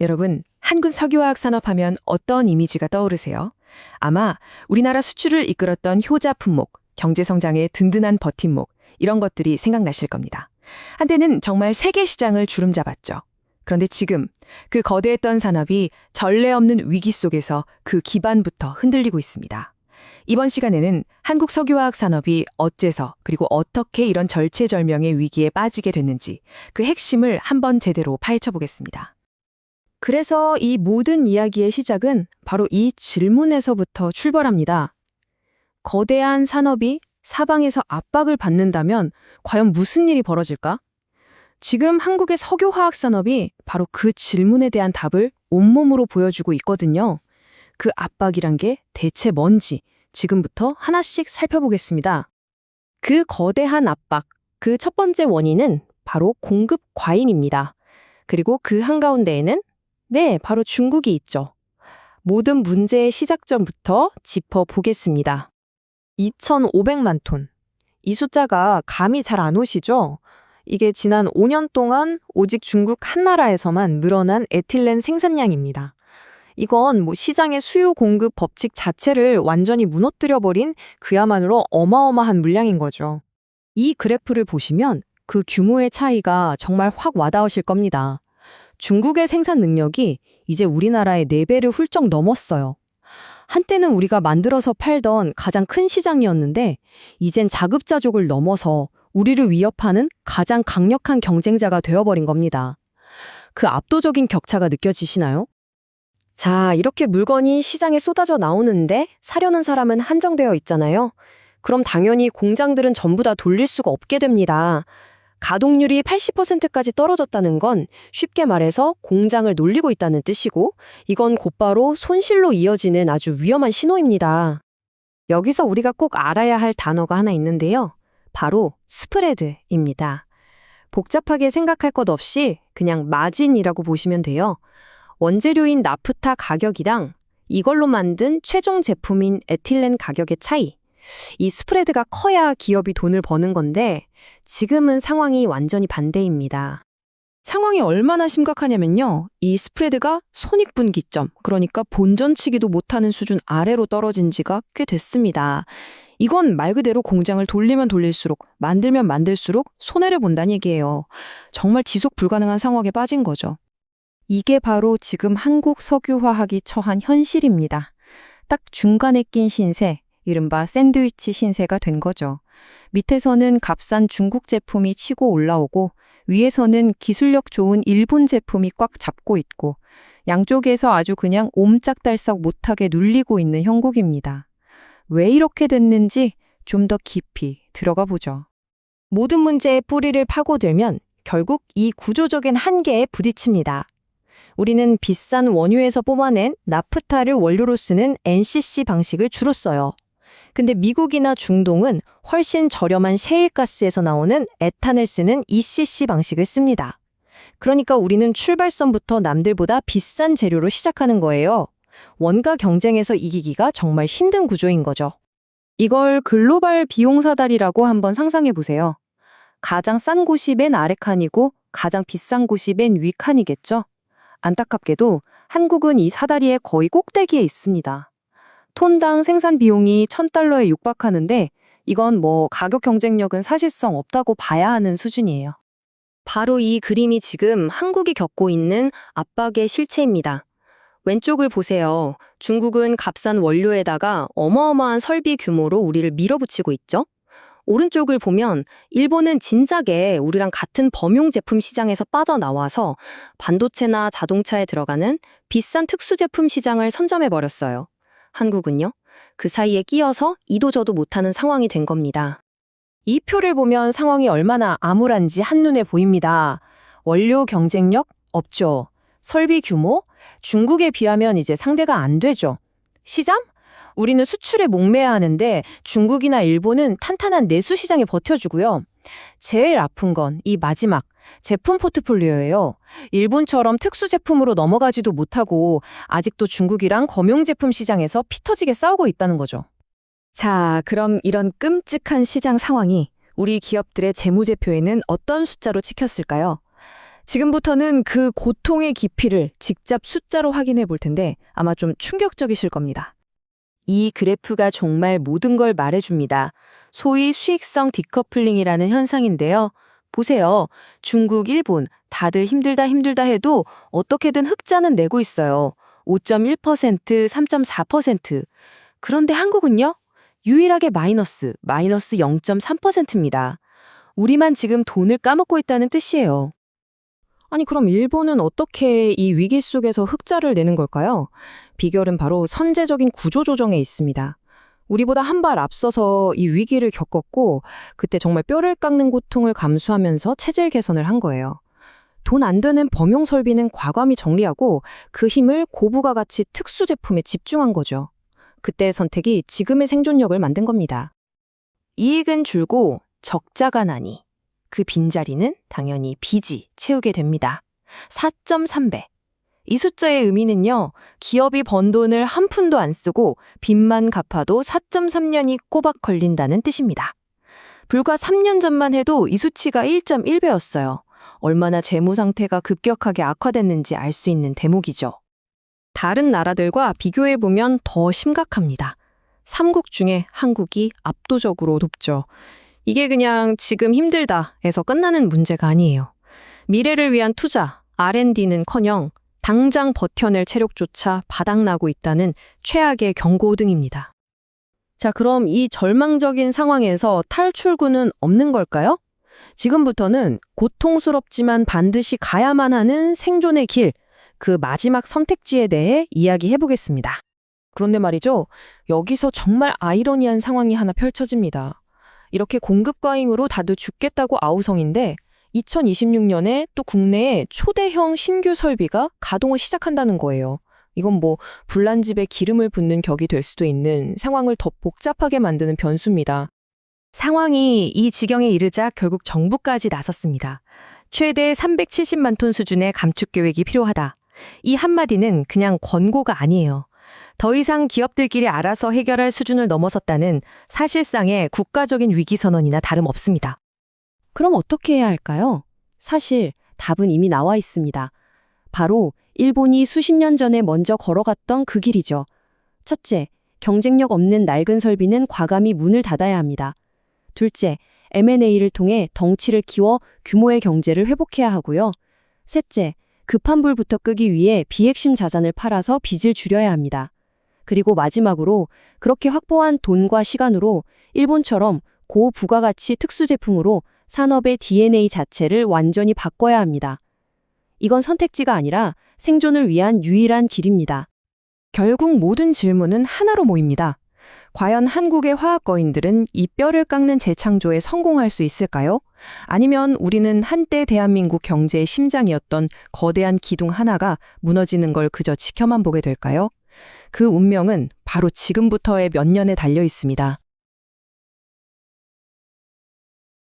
여러분, 한국 석유화학 산업 하면 어떤 이미지가 떠오르세요? 아마 우리나라 수출을 이끌었던 효자 품목, 경제 성장의 든든한 버팀목, 이런 것들이 생각나실 겁니다. 한때는 정말 세계 시장을 주름잡았죠. 그런데 지금 그 거대했던 산업이 전례 없는 위기 속에서 그 기반부터 흔들리고 있습니다. 이번 시간에는 한국 석유화학 산업이 어째서 그리고 어떻게 이런 절체절명의 위기에 빠지게 됐는지 그 핵심을 한번 제대로 파헤쳐 보겠습니다. 그래서 이 모든 이야기의 시작은 바로 이 질문에서부터 출발합니다. 거대한 산업이 사방에서 압박을 받는다면 과연 무슨 일이 벌어질까? 지금 한국의 석유화학 산업이 바로 그 질문에 대한 답을 온몸으로 보여주고 있거든요. 그 압박이란 게 대체 뭔지 지금부터 하나씩 살펴보겠습니다. 그 거대한 압박, 그 첫 번째 원인은 바로 공급 과잉입니다. 그리고 그 한가운데에는 바로 중국이 있죠. 모든 문제의 시작점부터 짚어보겠습니다. 2,500만 톤. 이 숫자가 감이 잘 안 오시죠? 이게 지난 5년 동안 오직 중국 한 나라에서만 늘어난 에틸렌 생산량입니다. 이건 시장의 수요 공급 법칙 자체를 완전히 무너뜨려버린 그야말로 어마어마한 물량인 거죠. 이 그래프를 보시면 그 규모의 차이가 정말 확 와닿으실 겁니다. 중국의 생산 능력이 이제 우리나라의 4배를 훌쩍 넘었어요. 한때는 우리가 만들어서 팔던 가장 큰 시장이었는데 이젠 자급자족을 넘어서 우리를 위협하는 가장 강력한 경쟁자가 되어버린 겁니다. 그 압도적인 격차가 느껴지시나요? 자, 이렇게 물건이 시장에 쏟아져 나오는데 사려는 사람은 한정되어 있잖아요. 그럼 당연히 공장들은 전부 다 돌릴 수가 없게 됩니다. 가동률이 80%까지 떨어졌다는 건 쉽게 말해서 공장을 놀리고 있다는 뜻이고 이건 곧바로 손실로 이어지는 아주 위험한 신호입니다. 여기서 우리가 꼭 알아야 할 단어가 하나 있는데요. 바로 스프레드입니다. 복잡하게 생각할 것 없이 그냥 마진이라고 보시면 돼요. 원재료인 나프타 가격이랑 이걸로 만든 최종 제품인 에틸렌 가격의 차이. 이 스프레드가 커야 기업이 돈을 버는 건데 지금은 상황이 완전히 반대입니다. 상황이 얼마나 심각하냐면요. 이 스프레드가 손익분기점, 그러니까 본전치기도 못하는 수준 아래로 떨어진 지가 꽤 됐습니다. 이건 말 그대로 공장을 돌리면 돌릴수록, 만들면 만들수록 손해를 본다는 얘기예요. 정말 지속 불가능한 상황에 빠진 거죠. 이게 바로 지금 한국 석유화학이 처한 현실입니다. 딱 중간에 낀 신세, 이른바 샌드위치 신세가 된 거죠. 밑에서는 값싼 중국 제품이 치고 올라오고 위에서는 기술력 좋은 일본 제품이 꽉 잡고 있고 양쪽에서 아주 그냥 옴짝달싹 못하게 눌리고 있는 형국입니다. 왜 이렇게 됐는지 좀 더 깊이 들어가 보죠. 모든 문제의 뿌리를 파고들면 결국 이 구조적인 한계에 부딪힙니다. 우리는 비싼 원유에서 뽑아낸 나프타를 원료로 쓰는 NCC 방식을 주로 써요. 근데 미국이나 중동은 훨씬 저렴한 셰일가스에서 나오는 에탄을 쓰는 ECC 방식을 씁니다. 그러니까 우리는 출발선부터 남들보다 비싼 재료로 시작하는 거예요. 원가 경쟁에서 이기기가 정말 힘든 구조인 거죠. 이걸 글로벌 비용 사다리라고 한번 상상해 보세요. 가장 싼 곳이 맨 아래 칸이고 가장 비싼 곳이 맨 위 칸이겠죠? 안타깝게도 한국은 이 사다리의 거의 꼭대기에 있습니다. 톤당 생산 비용이 $1,000에 육박하는데 이건 가격 경쟁력은 사실상 없다고 봐야 하는 수준이에요. 바로 이 그림이 지금 한국이 겪고 있는 압박의 실체입니다. 왼쪽을 보세요. 중국은 값싼 원료에다가 어마어마한 설비 규모로 우리를 밀어붙이고 있죠? 오른쪽을 보면 일본은 진작에 우리랑 같은 범용 제품 시장에서 빠져나와서 반도체나 자동차에 들어가는 비싼 특수 제품 시장을 선점해버렸어요. 한국은요? 그 사이에 끼어서 이도저도 못하는 상황이 된 겁니다. 이 표를 보면 상황이 얼마나 암울한지 한눈에 보입니다. 원료 경쟁력? 없죠. 설비 규모? 중국에 비하면 이제 상대가 안 되죠. 시장? 우리는 수출에 목매야 하는데 중국이나 일본은 탄탄한 내수 시장에 버텨주고요. 제일 아픈 건 이 마지막 제품 포트폴리오예요. 일본처럼 특수 제품으로 넘어가지도 못하고 아직도 중국이랑 검용 제품 시장에서 피 터지게 싸우고 있다는 거죠. 자, 그럼 이런 끔찍한 시장 상황이 우리 기업들의 재무제표에는 어떤 숫자로 찍혔을까요? 지금부터는 그 고통의 깊이를 직접 숫자로 확인해 볼 텐데 아마 좀 충격적이실 겁니다. 이 그래프가 정말 모든 걸 말해줍니다. 소위 수익성 디커플링이라는 현상인데요. 보세요. 중국, 일본 다들 힘들다 해도 어떻게든 흑자는 내고 있어요. 5.1%, 3.4%. 그런데 한국은요? 유일하게 마이너스 0.3%입니다. 우리만 지금 돈을 까먹고 있다는 뜻이에요. 아니, 그럼 일본은 어떻게 이 위기 속에서 흑자를 내는 걸까요? 비결은 바로 선제적인 구조조정에 있습니다. 우리보다 한 발 앞서서 이 위기를 겪었고, 그때 정말 뼈를 깎는 고통을 감수하면서 체질 개선을 한 거예요. 돈 안 되는 범용 설비는 과감히 정리하고 그 힘을 고부가 가치 특수 제품에 집중한 거죠. 그때의 선택이 지금의 생존력을 만든 겁니다. 이익은 줄고 적자가 나니 그 빈자리는 당연히 빚이 채우게 됩니다. 4.3배. 이 숫자의 의미는요, 기업이 번 돈을 한 푼도 안 쓰고 빚만 갚아도 4.3년이 꼬박 걸린다는 뜻입니다. 불과 3년 전만 해도 이 수치가 1.1배였어요. 얼마나 재무 상태가 급격하게 악화됐는지 알 수 있는 대목이죠. 다른 나라들과 비교해보면 더 심각합니다. 3국 중에 한국이 압도적으로 높죠. 이게 그냥 지금 힘들다에서 끝나는 문제가 아니에요. 미래를 위한 투자, R&D는커녕 당장 버텨낼 체력조차 바닥나고 있다는 최악의 경고등입니다. 자, 그럼 이 절망적인 상황에서 탈출구는 없는 걸까요? 지금부터는 고통스럽지만 반드시 가야만 하는 생존의 길, 그 마지막 선택지에 대해 이야기해 보겠습니다. 그런데 말이죠, 여기서 정말 아이러니한 상황이 하나 펼쳐집니다. 이렇게 공급 과잉으로 다들 죽겠다고 아우성인데 2026년에 또 국내에 초대형 신규 설비가 가동을 시작한다는 거예요. 이건 뭐 불난 집에 기름을 붓는 격이 될 수도 있는 상황을 더 복잡하게 만드는 변수입니다. 상황이 이 지경에 이르자 결국 정부까지 나섰습니다. 최대 370만 톤 수준의 감축 계획이 필요하다. 이 한마디는 그냥 권고가 아니에요. 더 이상 기업들끼리 알아서 해결할 수준을 넘어섰다는 사실상의 국가적인 위기선언이나 다름없습니다. 그럼 어떻게 해야 할까요? 사실 답은 이미 나와 있습니다. 바로 일본이 수십 년 전에 먼저 걸어갔던 그 길이죠. 첫째, 경쟁력 없는 낡은 설비는 과감히 문을 닫아야 합니다. 둘째, M&A를 통해 덩치를 키워 규모의 경제를 회복해야 하고요. 셋째, 급한 불부터 끄기 위해 비핵심 자산을 팔아서 빚을 줄여야 합니다. 그리고 마지막으로 그렇게 확보한 돈과 시간으로 일본처럼 고부가가치 특수 제품으로 산업의 DNA 자체를 완전히 바꿔야 합니다. 이건 선택지가 아니라 생존을 위한 유일한 길입니다. 결국 모든 질문은 하나로 모입니다. 과연 한국의 화학거인들은 이 뼈를 깎는 재창조에 성공할 수 있을까요? 아니면 우리는 한때 대한민국 경제의 심장이었던 거대한 기둥 하나가 무너지는 걸 그저 지켜만 보게 될까요? 그 운명은 바로 지금부터의 몇 년에 달려 있습니다.